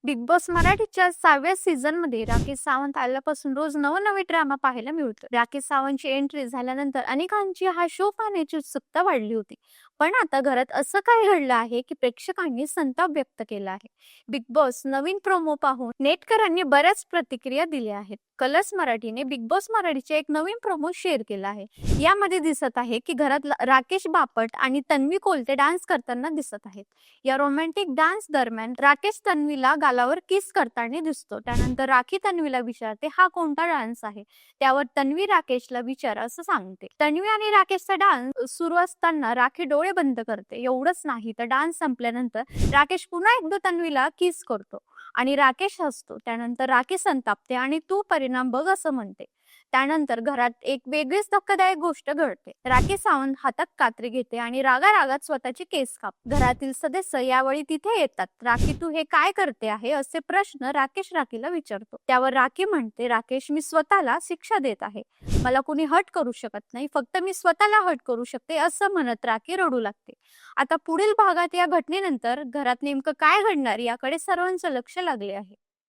Big boss मराठीच्या 6व्या सीझनमध्ये राकेश सावंत आल्यापासून रोज नवनवे ड्रामा पाहायला मिळतो. राकेश सावंतची एंट्री झाल्यानंतर अनेकांची हा शो पाहण्याची उत्सुकता वाढली होती. पण आता घरात असं काय घडलं आहे की प्रेक्षकांनी संताप व्यक्त केला आहे. बिग बॉस नवीन प्रोमो पाहून नेटकरांनी बऱ्याच प्रतिक्रिया दिल्या आहेत. कलर्स मराठीने बिग बॉस मराठीचे एक नवीन प्रोमो शेअर केला आहे. यामध्ये दिसत आहे की घरात राकेश बापट आणि तन्वी कोलते डान्स करताना दिसत आहेत. या रोमॅन्टिक डान्स दरम्यान राकेश तन्वीला गालावर किस करताना दिसतो. त्यानंतर राखी तन्वीला विचारते हा कोणता डान्स आहे. त्यावर तन्वी राकेशला विचार असं सांगते. तन्वी आणि राकेशचा डान्स सुरू असताना राखी डोळे बंद करते. एवढंच नाही तर डान्स संपल्यानंतर राकेश पुन्हा एकदा तन्वीला किस करतो आणि राकेश हसतो. त्यानंतर राखी संतापते आणि तू परिणाम बघ असं म्हणते. त्यानंतर घरात एक वेगळीच धक्कादायक गोष्ट घडते. राकेश सावंत हातात कात्री घेते आणि रागारागात स्वतःचे केस कापते. घरातील सदस्य यावेळी तिथे येतात. राखी तू हे काय करते आहे असे प्रश्न राकेश राखीला विचारतो. त्यावर राखी म्हणते राकेश मी स्वतःला शिक्षा देत आहे. मला कुणी हट करू शकत नाही, फक्त मी स्वतःला हट करू शकते असं म्हणत राखी रडू लागते. आता पुढील भागात या घटनेनंतर घरात नेमकं काय घडणार याकडे सर्वांचं लक्ष लागले आहे.